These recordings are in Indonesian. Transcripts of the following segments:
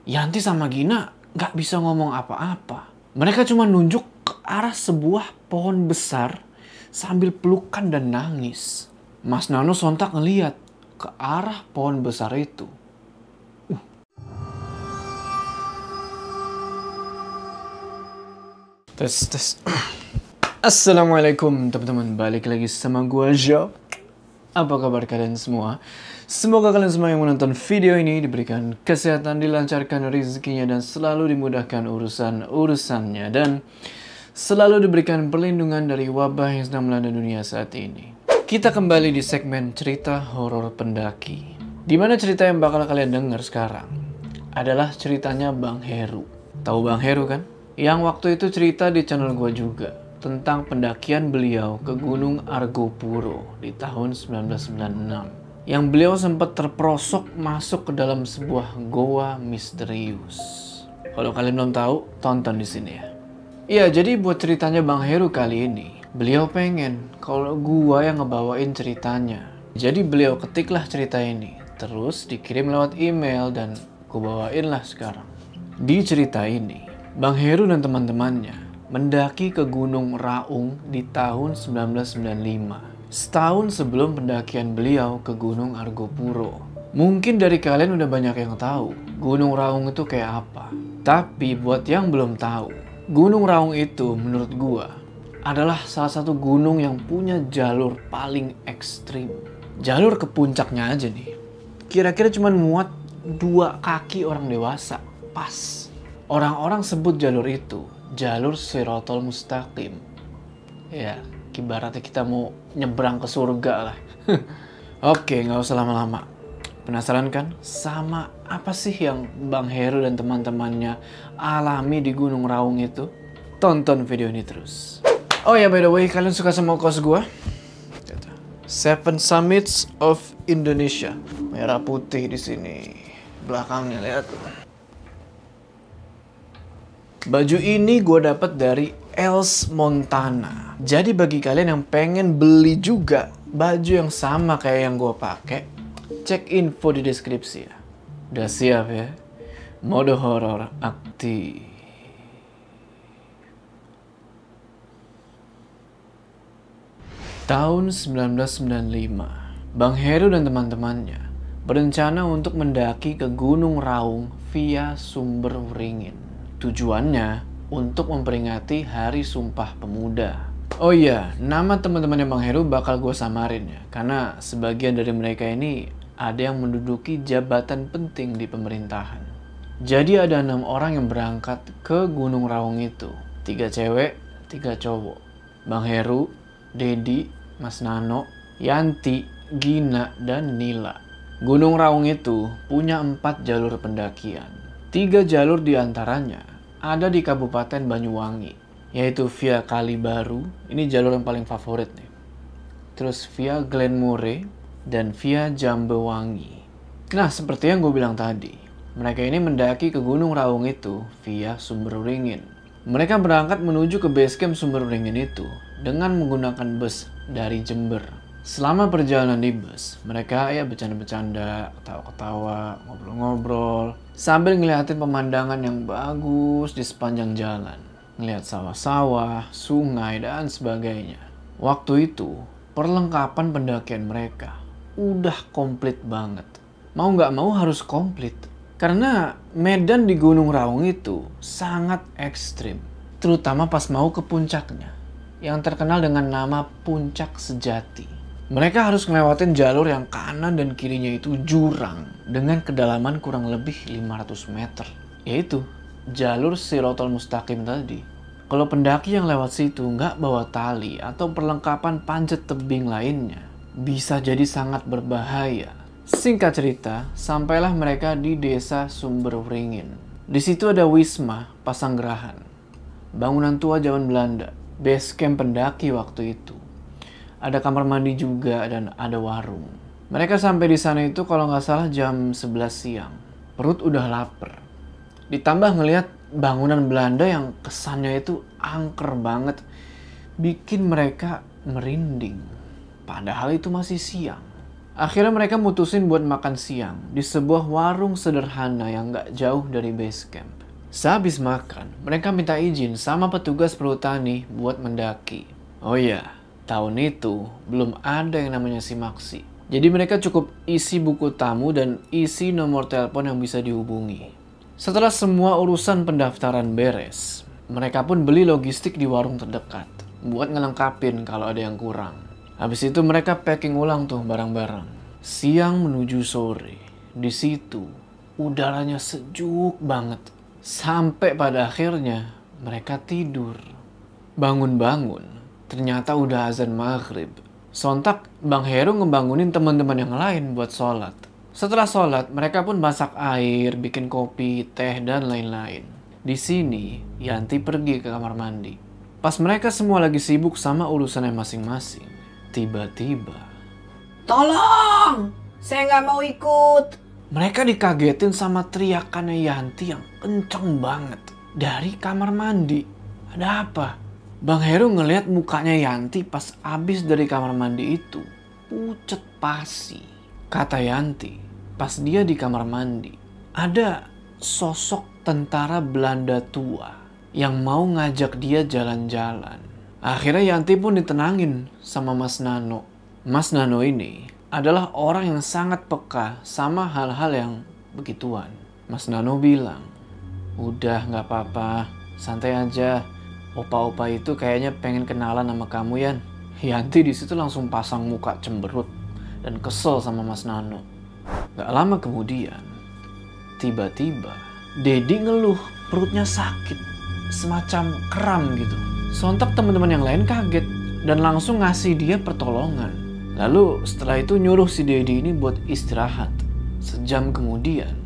Yanti sama Gina gak bisa ngomong apa-apa. Mereka cuma nunjuk ke arah sebuah pohon besar sambil pelukan dan nangis. Mas Nano sontak ngeliat ke arah pohon besar itu. Tes. Assalamualaikum teman-teman, balik lagi sama gua Jo. Apa kabar kalian semua? Semoga kalian semua yang menonton video ini diberikan kesehatan, dilancarkan rezekinya, dan selalu dimudahkan urusan-urusannya, dan selalu diberikan perlindungan dari wabah yang sedang melanda dunia saat ini. Kita kembali di segmen cerita horor pendaki, dimana cerita yang bakal kalian dengar sekarang adalah ceritanya Bang Heru. Tahu Bang Heru kan? Yang waktu itu cerita di channel gue juga tentang pendakian beliau ke Gunung Argopuro di tahun 1996. Yang beliau sempat terperosok masuk ke dalam sebuah goa misterius. Kalau kalian belum tahu, tonton di sini ya. Iya, jadi buat ceritanya Bang Heru kali ini, beliau pengen kalau gua yang ngebawain ceritanya. Jadi beliau ketiklah cerita ini, terus dikirim lewat email dan gua bawain lah sekarang. Di cerita ini, Bang Heru dan teman-temannya mendaki ke Gunung Raung di tahun 1995. Setahun sebelum pendakian beliau ke Gunung Argopuro. Mungkin dari kalian udah banyak yang tahu Gunung Raung itu kayak apa. Tapi buat yang belum tahu, Gunung Raung itu menurut gua adalah salah satu gunung yang punya jalur paling ekstrim. Jalur ke puncaknya aja nih, kira-kira cuma muat 2 kaki orang dewasa. Pas. Orang-orang sebut jalur itu jalur Shirotol Mustaqim. Ya, ibaratnya kita mau nyebrang ke surga lah. Oke, nggak usah lama-lama. Penasaran kan sama apa sih yang Bang Heru dan teman-temannya alami di Gunung Raung itu? Tonton video ini terus. Oh ya, by the way, kalian suka sama kaos gua? Seven Summits of Indonesia. Merah putih di sini. Belakangnya lihat. Baju ini gue dapat dari Els Montana. Jadi bagi kalian yang pengen beli juga baju yang sama kayak yang gue pakai, cek info di deskripsi ya. Udah siap ya? Mode horor aktif. Tahun 1995, Bang Heru dan teman-temannya berencana untuk mendaki ke Gunung Raung via Sumber Waringin. Tujuannya untuk memperingati Hari Sumpah Pemuda. Oh iya, nama teman-temannya Bang Heru bakal gue samarin ya, karena sebagian dari mereka ini ada yang menduduki jabatan penting di pemerintahan. Jadi ada 6 orang yang berangkat ke Gunung Raung itu. 3 cewek, 3 cowok. Bang Heru, Dedi, Mas Nano, Yanti, Gina, dan Nila. Gunung Raung itu punya 4 jalur pendakian. 3 jalur diantaranya ada di Kabupaten Banyuwangi, yaitu via Kali Baru, ini jalur yang paling favorit nih. Terus via Glenmore dan via Jambewangi. Nah, seperti yang gue bilang tadi, mereka ini mendaki ke Gunung Raung itu via Sumber Waringin. Mereka berangkat menuju ke base camp Sumber Waringin itu dengan menggunakan bus dari Jember. Selama perjalanan di bus, mereka ya bercanda-bercanda, ketawa-ketawa, ngobrol-ngobrol, sambil ngeliatin pemandangan yang bagus di sepanjang jalan. Ngeliat sawah-sawah, sungai, dan sebagainya. Waktu itu, perlengkapan pendakian mereka udah komplit banget. Mau nggak mau harus komplit. Karena medan di Gunung Raung itu sangat ekstrim. Terutama pas mau ke puncaknya, yang terkenal dengan nama Puncak Sejati. Mereka harus ngelewatin jalur yang kanan dan kirinya itu jurang dengan kedalaman kurang lebih 500 meter. Yaitu jalur Shirotol Mustaqim tadi. Kalau pendaki yang lewat situ nggak bawa tali atau perlengkapan panjat tebing lainnya, bisa jadi sangat berbahaya. Singkat cerita, sampailah mereka di desa Sumber Waringin. Di situ ada Wisma Pasanggerahan, bangunan tua zaman Belanda, base camp pendaki waktu itu. Ada kamar mandi juga dan ada warung. Mereka sampai di sana itu kalau nggak salah jam 11 siang. Perut udah lapar. Ditambah ngelihat bangunan Belanda yang kesannya itu angker banget. Bikin mereka merinding. Padahal itu masih siang. Akhirnya mereka mutusin buat makan siang di sebuah warung sederhana yang gak jauh dari base camp. Sehabis makan, mereka minta izin sama petugas perhutani buat mendaki. Oh iya, tahun itu belum ada yang namanya simaksi. Jadi mereka cukup isi buku tamu dan isi nomor telepon yang bisa dihubungi. Setelah semua urusan pendaftaran beres, mereka pun beli logistik di warung terdekat buat ngelengkapin kalau ada yang kurang. Habis itu mereka packing ulang tuh barang-barang. Siang menuju sore, di situ udaranya sejuk banget. Sampai pada akhirnya mereka tidur. Bangun-bangun, ternyata udah azan maghrib. Sontak Bang Heru ngebangunin teman-teman yang lain buat sholat. Setelah sholat, mereka pun masak air, bikin kopi, teh, dan lain-lain. Di sini, Yanti pergi ke kamar mandi. Pas mereka semua lagi sibuk sama urusannya masing-masing, tiba-tiba, "Tolong! Saya nggak mau ikut!" mereka dikagetin sama teriakannya Yanti yang kenceng banget dari kamar mandi. Ada apa? Bang Heru ngelihat mukanya Yanti pas abis dari kamar mandi itu pucet pasi. Kata Yanti, pas dia di kamar mandi, ada sosok tentara Belanda tua yang mau ngajak dia jalan-jalan. Akhirnya Yanti pun ditenangin sama Mas Nano. Mas Nano ini adalah orang yang sangat peka sama hal-hal yang begituan. Mas Nano bilang, "Udah gak apa-apa, santai aja. Opa-opa itu kayaknya pengen kenalan sama kamu, Yan." Yanti di situ langsung pasang muka cemberut dan kesel sama Mas Nano. Gak lama kemudian, tiba-tiba Dedi ngeluh perutnya sakit, semacam kram gitu. Sontak teman-teman yang lain kaget dan langsung ngasih dia pertolongan. Lalu setelah itu nyuruh si Dedi ini buat istirahat. Sejam kemudian,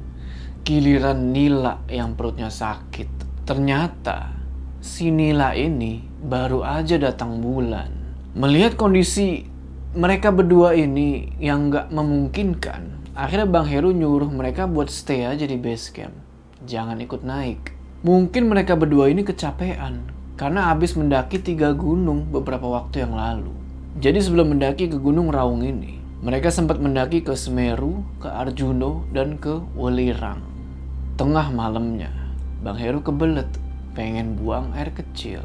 giliran Nila yang perutnya sakit. Ternyata si Nila ini baru aja datang bulan. Melihat kondisi mereka berdua ini yang gak memungkinkan, akhirnya Bang Heru nyuruh mereka buat stay aja di base camp. Jangan ikut naik. Mungkin mereka berdua ini kecapean karena habis mendaki 3 gunung beberapa waktu yang lalu. Jadi sebelum mendaki ke Gunung Raung ini, mereka sempat mendaki ke Semeru, ke Arjuno, dan ke Welirang. Tengah malamnya, Bang Heru kebelet, pengen buang air kecil.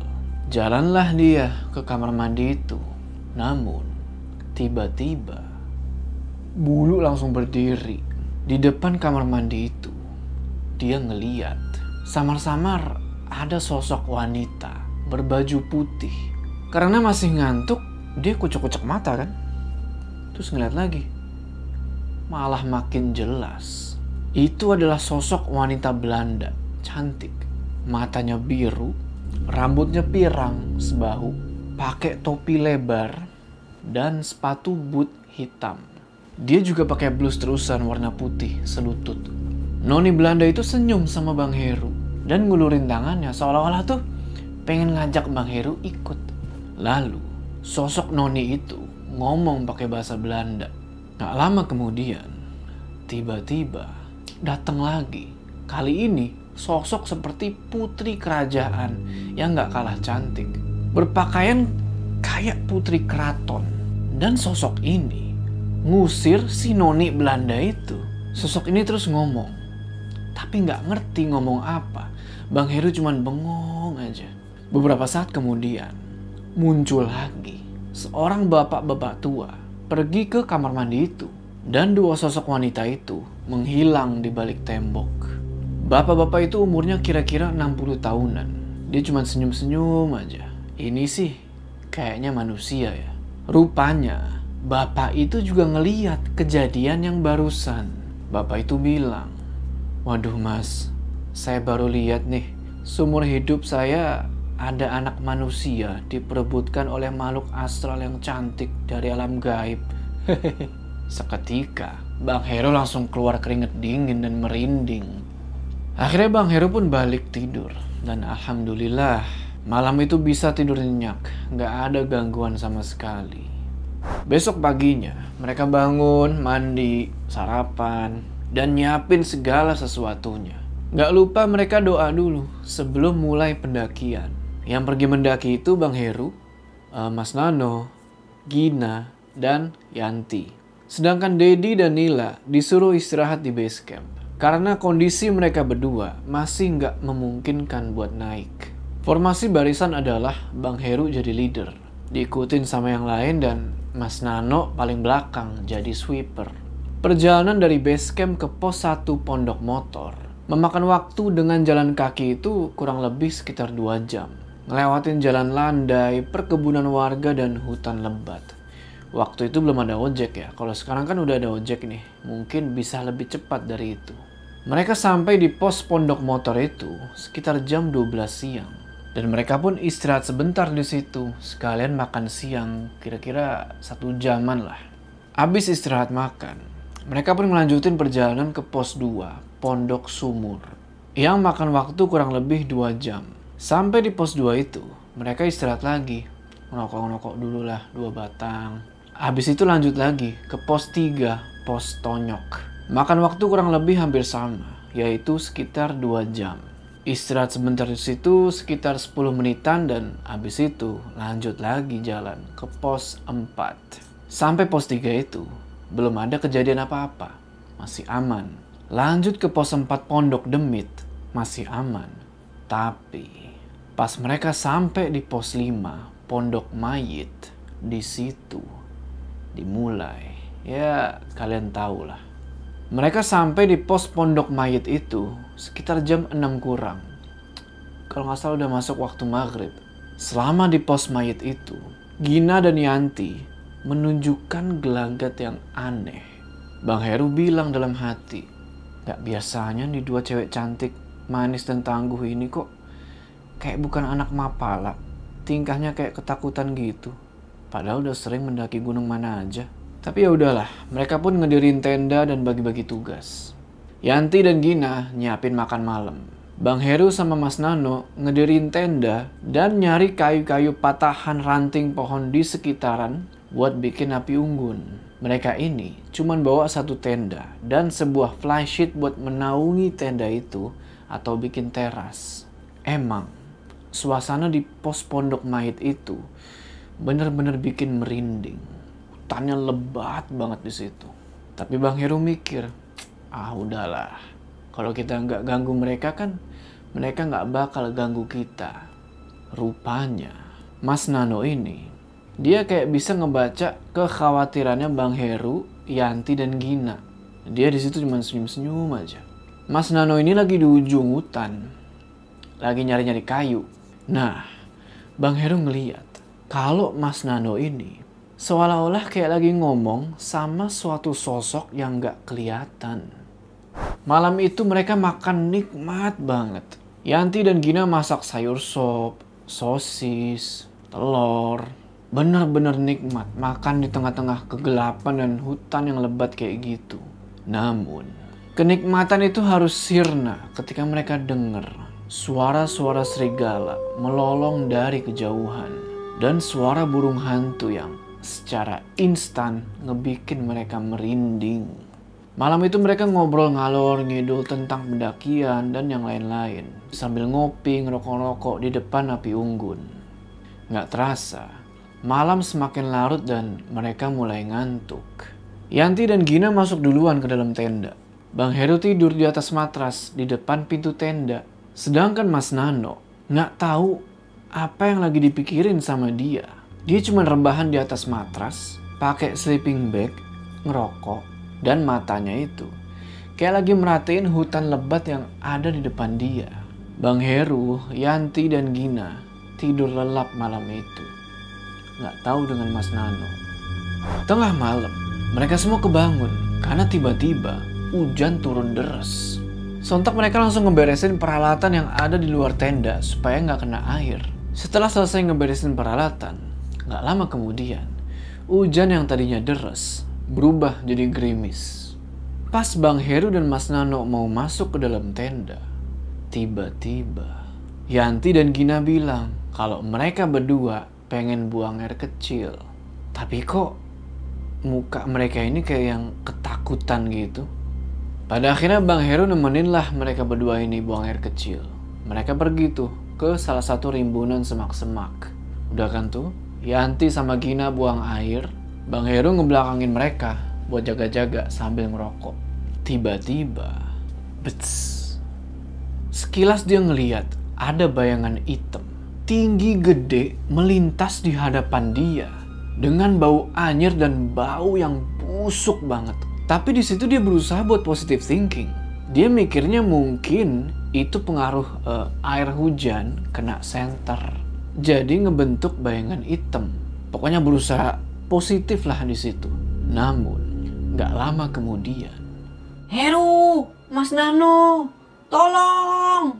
Jalanlah dia ke kamar mandi itu. Namun, tiba-tiba, bulu langsung berdiri di depan kamar mandi itu. Dia ngeliat, samar-samar ada sosok wanita berbaju putih. Karena masih ngantuk, dia kucek-kucek mata kan. Terus ngeliat lagi, malah makin jelas. Itu adalah sosok wanita Belanda, cantik. Matanya biru, rambutnya pirang sebahu, pakai topi lebar, dan sepatu boot hitam. Dia juga pakai blus terusan warna putih selutut. Noni Belanda itu senyum sama Bang Heru dan ngulurin tangannya seolah-olah tuh pengen ngajak Bang Heru ikut. Lalu sosok Noni itu ngomong pakai bahasa Belanda. Gak lama kemudian, tiba-tiba datang lagi. Kali ini sosok seperti putri kerajaan yang gak kalah cantik, berpakaian kayak putri keraton. Dan sosok ini ngusir si Noni Belanda itu. Sosok ini terus ngomong, tapi gak ngerti ngomong apa. Bang Heru cuman bengong aja. Beberapa saat kemudian, muncul lagi seorang bapak-bapak tua pergi ke kamar mandi itu. Dan 2 sosok wanita itu menghilang di balik tembok. Bapak-bapak itu umurnya kira-kira 60 tahunan. Dia cuma senyum-senyum aja. Ini sih kayaknya manusia ya. Rupanya bapak itu juga ngeliat kejadian yang barusan. Bapak itu bilang, "Waduh mas, saya baru lihat nih. Seumur hidup saya ada anak manusia diperebutkan oleh makhluk astral yang cantik dari alam gaib." Seketika Bang Heru langsung keluar keringet dingin dan merinding. Akhirnya Bang Heru pun balik tidur. Dan alhamdulillah malam itu bisa tidur nyenyak, gak ada gangguan sama sekali. Besok paginya mereka bangun, mandi, sarapan, dan nyiapin segala sesuatunya. Gak lupa mereka doa dulu sebelum mulai pendakian. Yang pergi mendaki itu Bang Heru, Mas Nano, Gina, dan Yanti. Sedangkan Dedi dan Nila disuruh istirahat di base camp. Karena kondisi mereka berdua masih nggak memungkinkan buat naik. Formasi barisan adalah Bang Heru jadi leader. Diikutin sama yang lain dan Mas Nano paling belakang jadi sweeper. Perjalanan dari base camp ke pos 1 Pondok Motor memakan waktu dengan jalan kaki itu kurang lebih sekitar 2 jam. Ngelewatin jalan landai, perkebunan warga, dan hutan lebat. Waktu itu belum ada ojek ya, kalau sekarang kan udah ada ojek nih. Mungkin bisa lebih cepat dari itu. Mereka sampai di pos Pondok Motor itu sekitar jam 12 siang. Dan mereka pun istirahat sebentar di situ, sekalian makan siang, kira-kira 1 jaman lah. Abis istirahat makan, mereka pun melanjutin perjalanan ke pos 2, Pondok Sumur, yang makan waktu kurang lebih 2 jam. Sampai di pos 2 itu, mereka istirahat lagi, ngerokok-ngerokok dulu lah 2 batang. Habis itu lanjut lagi ke pos 3, Pos Tonyok. Makan waktu kurang lebih hampir sama, yaitu sekitar 2 jam. Istirahat sebentar di situ sekitar 10 menitan dan habis itu lanjut lagi jalan ke pos 4. Sampai pos 3 itu belum ada kejadian apa-apa, masih aman. Lanjut ke pos 4 Pondok Demit, masih aman. Tapi pas mereka sampai di pos 5 Pondok Mayit, di situ dimulai. Ya kalian tahu lah. Mereka sampai di pos Pondok Mayit itu sekitar jam 6 kurang. Kalau nggak salah udah masuk waktu maghrib. Selama di pos Mayit itu, Gina dan Yanti menunjukkan gelagat yang aneh. Bang Heru bilang dalam hati, gak biasanya nih 2 cewek cantik, manis dan tangguh ini kok kayak bukan anak mapala. Tingkahnya kayak ketakutan gitu. Padahal udah sering mendaki gunung mana aja. Tapi ya udahlah, mereka pun ngedirin tenda dan bagi-bagi tugas. Yanti dan Gina nyiapin makan malam. Bang Heru sama Mas Nano ngedirin tenda dan nyari kayu-kayu patahan ranting pohon di sekitaran buat bikin api unggun. Mereka ini cuman bawa 1 tenda dan sebuah flysheet buat menaungi tenda itu atau bikin teras. Emang, suasana di pos Pondok Mayit itu bener-bener bikin merinding. Hutannya lebat banget di situ. Tapi Bang Heru mikir, udahlah. Kalau kita nggak ganggu mereka kan, mereka nggak bakal ganggu kita. Rupanya, Mas Nano ini, dia kayak bisa ngebaca kekhawatirannya Bang Heru, Yanti, dan Gina. Dia di situ cuma senyum-senyum aja. Mas Nano ini lagi di ujung hutan, lagi nyari-nyari kayu. Nah, Bang Heru ngeliat kalau Mas Nano ini seolah-olah kayak lagi ngomong sama suatu sosok yang gak kelihatan. Malam itu mereka makan nikmat banget. Yanti dan Gina masak sayur sop, sosis, telur. Bener-bener nikmat makan di tengah-tengah kegelapan dan hutan yang lebat kayak gitu. Namun, kenikmatan itu harus sirna ketika mereka denger suara-suara serigala melolong dari kejauhan. Dan suara burung hantu yang secara instan ngebikin mereka merinding. Malam itu mereka ngobrol ngalor ngidul tentang pendakian dan yang lain-lain. Sambil ngopi ngerokok-rokok di depan api unggun. Gak terasa, malam semakin larut dan mereka mulai ngantuk. Yanti dan Gina masuk duluan ke dalam tenda. Bang Heru tidur di atas matras di depan pintu tenda. Sedangkan Mas Nano gak tahu apa yang lagi dipikirin sama dia. Dia cuma rebahan di atas matras, pakai sleeping bag, ngerokok, dan matanya itu kayak lagi merhatiin hutan lebat yang ada di depan dia. Bang Heru, Yanti, dan Gina tidur lelap malam itu. Nggak tahu dengan Mas Nano. Tengah malam, mereka semua kebangun karena tiba-tiba hujan turun deras. Sontak mereka langsung ngeberesin peralatan yang ada di luar tenda supaya nggak kena air. Setelah selesai ngeberesin peralatan, gak lama kemudian, hujan yang tadinya deras berubah jadi gerimis. Pas Bang Heru dan Mas Nano mau masuk ke dalam tenda, tiba-tiba Yanti dan Gina bilang kalau mereka berdua pengen buang air kecil. Tapi kok muka mereka ini kayak yang ketakutan gitu. Pada akhirnya Bang Heru nemenin lah mereka berdua ini buang air kecil. Mereka pergi tuh ke salah satu rimbunan semak-semak. Udah kan tuh, Yanti sama Gina buang air, Bang Heru ngebelakangin mereka buat jaga-jaga sambil ngerokok. Tiba-tiba, bets. Sekilas dia ngeliat ada bayangan hitam, tinggi gede melintas di hadapan dia dengan bau anyir dan bau yang busuk banget. Tapi di situ dia berusaha buat positive thinking. Dia mikirnya mungkin itu pengaruh air hujan kena senter. Jadi ngebentuk bayangan hitam. Pokoknya berusaha positif lah di situ. Namun nggak lama kemudian, Heru, Mas Nano, tolong!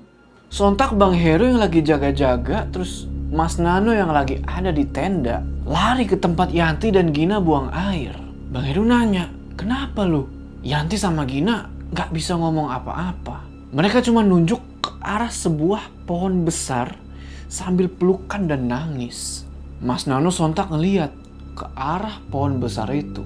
sontak Bang Heru yang lagi jaga-jaga, terus Mas Nano yang lagi ada di tenda, lari ke tempat Yanti dan Gina buang air. Bang Heru nanya, kenapa lu? Yanti sama Gina gak bisa ngomong apa-apa. Mereka cuma nunjuk ke arah sebuah pohon besar sambil pelukan dan nangis. Mas Nano sontak ngeliat ke arah pohon besar itu.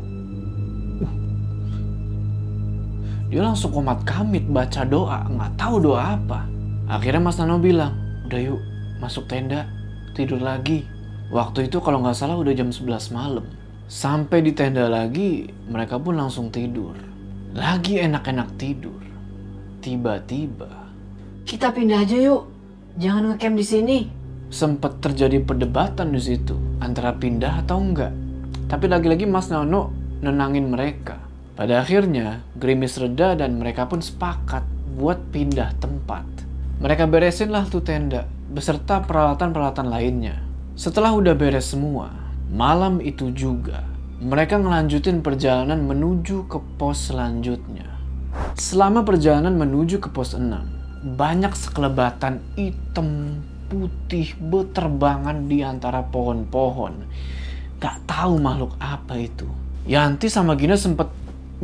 Dia langsung komat kamit baca doa, gak tahu doa apa. Akhirnya Mas Nano bilang, udah yuk masuk tenda, tidur lagi. Waktu itu kalau nggak salah udah jam 11 malam. Sampai di tenda lagi, mereka pun langsung tidur. Lagi enak-enak tidur. Tiba-tiba, Kita pindah aja yuk. Jangan ngecamp di sini. sempat terjadi perdebatan di situ antara pindah atau enggak. Tapi lagi-lagi Mas Nano nenangin mereka. Pada akhirnya, gerimis reda dan mereka pun sepakat buat pindah tempat. Mereka beresin lah tuh tenda, beserta peralatan-peralatan lainnya. Setelah udah beres semua, malam itu juga, mereka ngelanjutin perjalanan menuju ke pos selanjutnya. Selama perjalanan menuju ke pos 6, banyak sekelebatan hitam putih beterbangan di antara pohon-pohon. Gak tahu makhluk apa itu. Yanti sama Gina sempet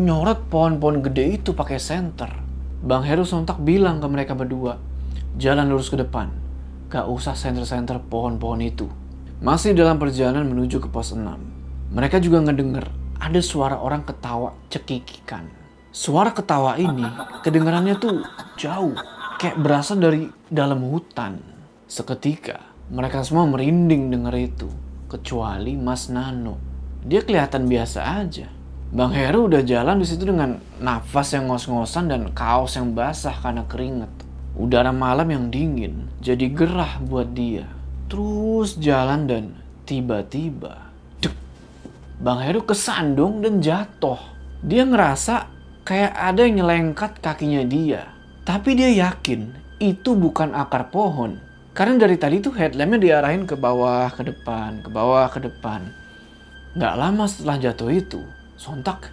nyorot pohon-pohon gede itu pakai senter. Bang Heru sontak bilang ke mereka berdua, jalan lurus ke depan, gak usah senter-senter pohon-pohon itu. Masih dalam perjalanan menuju ke pos 6, mereka juga ngedenger ada suara orang ketawa cekikikan. Suara ketawa ini kedengarannya tuh jauh, kayak berasal dari dalam hutan. Seketika mereka semua merinding denger itu, kecuali Mas Nano. Dia kelihatan biasa aja. Bang Heru udah jalan di situ dengan nafas yang ngos-ngosan dan kaos yang basah karena keringet. Udara malam yang dingin jadi gerah buat dia. Terus jalan dan tiba-tiba, duk, Bang Heru kesandung dan jatuh. Dia ngerasa kayak ada yang nyelengkat kakinya dia. Tapi dia yakin itu bukan akar pohon. Karena dari tadi tuh headlampnya diarahin ke bawah, ke depan, ke bawah, ke depan. Gak lama setelah jatuh itu, sontak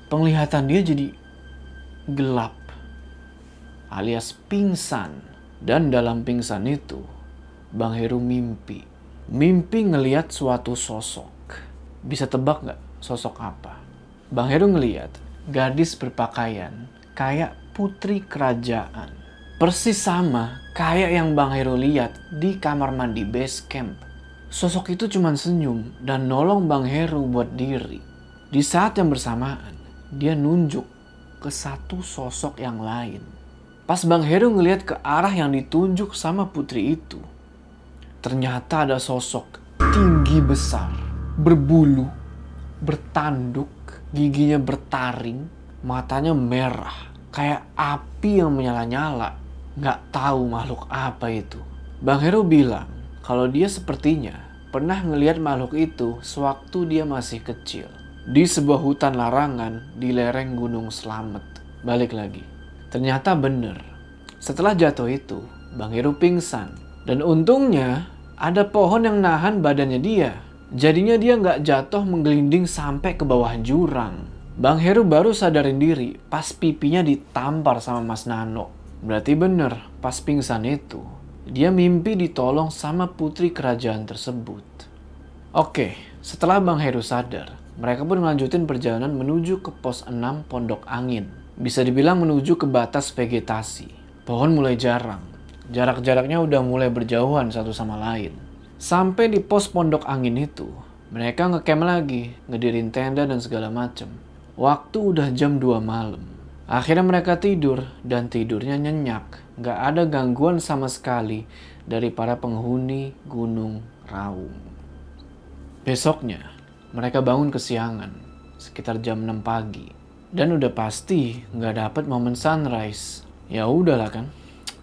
penglihatan dia jadi gelap alias pingsan. Dan dalam pingsan itu, Bang Heru mimpi. Mimpi ngeliat suatu sosok. Bisa tebak gak sosok apa? Bang Heru ngeliat gadis berpakaian kayak putri kerajaan. Persis sama kayak yang Bang Heru lihat di kamar mandi base camp. Sosok itu cuma senyum dan nolong Bang Heru buat diri. Di saat yang bersamaan, dia nunjuk ke satu sosok yang lain. Pas Bang Heru ngelihat ke arah yang ditunjuk sama putri itu, ternyata ada sosok tinggi besar, berbulu, bertanduk, giginya bertaring, matanya merah, kayak api yang menyala-nyala. Nggak tahu makhluk apa itu. Bang Heru bilang kalau dia sepertinya pernah ngelihat makhluk itu sewaktu dia masih kecil. Di sebuah hutan larangan di lereng Gunung Slamet. Balik lagi. Ternyata bener. Setelah jatuh itu, Bang Heru pingsan. Dan untungnya ada pohon yang nahan badannya dia. Jadinya dia nggak jatuh menggelinding sampai ke bawah jurang. Bang Heru baru sadarin diri pas pipinya ditampar sama Mas Nano. Berarti bener, pas pingsan itu, dia mimpi ditolong sama putri kerajaan tersebut. Oke, setelah Bang Heru sadar, mereka pun melanjutin perjalanan menuju ke pos 6 Pondok Angin. Bisa dibilang menuju ke batas vegetasi. Pohon mulai jarang. Jarak-jaraknya udah mulai berjauhan satu sama lain. Sampai di pos Pondok Angin itu, mereka ngecamp lagi, ngedirin tenda dan segala macem. Waktu udah jam 2 malam. Akhirnya mereka tidur dan tidurnya nyenyak. Gak ada gangguan sama sekali dari para penghuni Gunung Raung. Besoknya, mereka bangun kesiangan. sekitar jam 6 pagi. Dan udah pasti nggak dapet momen sunrise. Ya udahlah kan.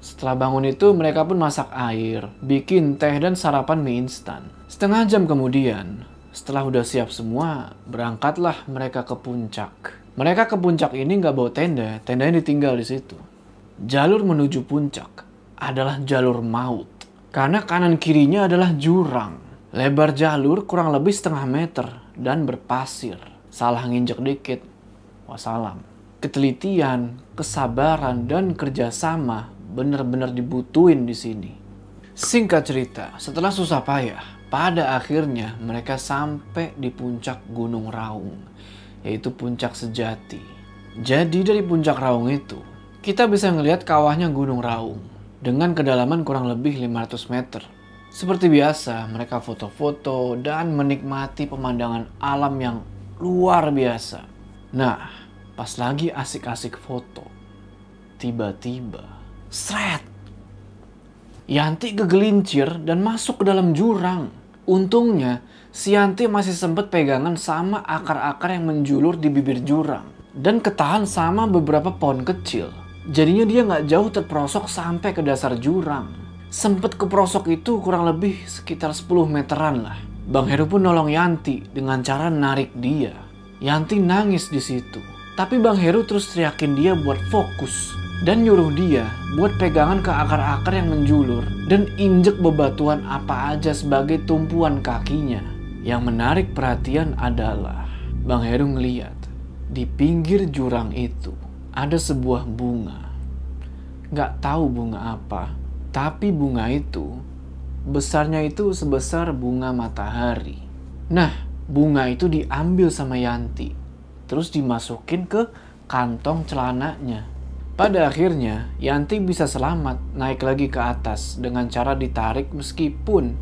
Setelah bangun itu mereka pun masak air, bikin teh dan sarapan mie instan. Setengah jam kemudian, setelah udah siap semua, berangkatlah mereka ke puncak. Mereka ke puncak ini nggak bawa tenda, tendanya ditinggal di situ. Jalur menuju puncak adalah jalur maut, karena kanan kirinya adalah jurang. Lebar jalur kurang lebih setengah meter dan berpasir. Salah nginjek dikit, wassalam. Ketelitian, kesabaran, dan kerjasama benar-benar dibutuhin di sini. Singkat cerita, setelah susah payah, pada akhirnya mereka sampai di puncak Gunung Raung, yaitu puncak sejati. Jadi dari puncak Raung itu, kita bisa ngelihat kawahnya Gunung Raung dengan kedalaman kurang lebih 500 meter. Seperti biasa, mereka foto-foto dan menikmati pemandangan alam yang luar biasa. Nah, pas lagi asik-asik foto, tiba-tiba, sret! Yanti kegelincir dan masuk ke dalam jurang. Untungnya, si Yanti masih sempat pegangan sama akar-akar yang menjulur di bibir jurang. Dan ketahan sama beberapa pohon kecil. Jadinya dia nggak jauh terperosok sampai ke dasar jurang. Sempet keperosok itu kurang lebih sekitar 10 meteran lah. Bang Heru pun nolong Yanti dengan cara narik dia. Yanti nangis di situ. Tapi Bang Heru terus teriakin dia buat fokus. Dan nyuruh dia buat pegangan ke akar-akar yang menjulur dan injek bebatuan apa aja sebagai tumpuan kakinya. Yang menarik perhatian adalah Bang Heru ngeliat di pinggir jurang itu ada sebuah bunga. Gak tahu bunga apa, tapi bunga itu besarnya itu sebesar bunga matahari. Nah, bunga itu diambil sama Yanti, terus dimasukin ke kantong celananya. Pada akhirnya, Yanti bisa selamat naik lagi ke atas dengan cara ditarik meskipun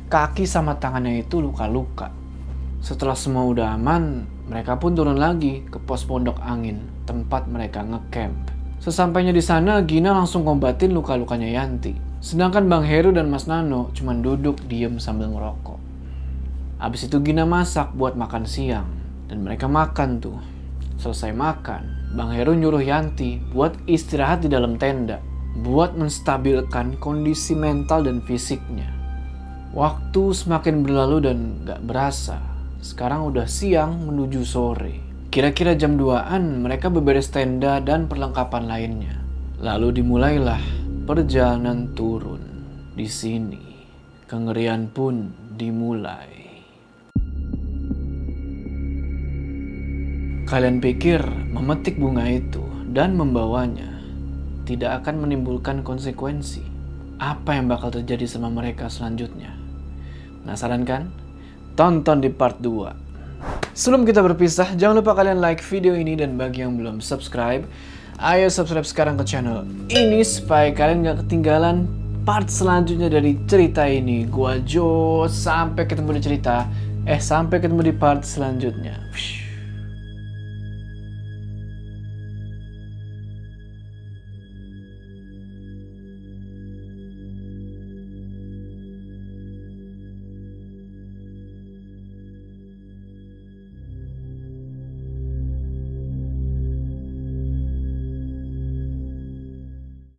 kaki sama tangannya itu luka-luka. Setelah semua udah aman, mereka pun turun lagi ke pos Pondok Angin, tempat mereka ngecamp. Sesampainya di sana, Gina langsung ngobatin luka-lukanya Yanti. Sedangkan Bang Heru dan Mas Nano cuma duduk diem sambil ngerokok. Abis itu Gina masak buat makan siang, dan mereka makan tuh. Selesai makan, Bang Heru nyuruh Yanti buat istirahat di dalam tenda, buat menstabilkan kondisi mental dan fisiknya. Waktu semakin berlalu dan gak berasa, sekarang udah siang menuju sore. Kira-kira jam 2-an mereka beberes tenda dan perlengkapan lainnya. Lalu dimulailah perjalanan turun. Di sini, kengerian pun dimulai. Kalian pikir memetik bunga itu dan membawanya tidak akan menimbulkan konsekuensi? Apa yang bakal terjadi sama mereka selanjutnya? Penasaran kan? Tonton di part 2. Sebelum kita berpisah, jangan lupa kalian like video ini, dan bagi yang belum subscribe, ayo subscribe sekarang ke channel ini supaya kalian gak ketinggalan part selanjutnya dari cerita ini. Gua Jo, sampai ketemu di part selanjutnya.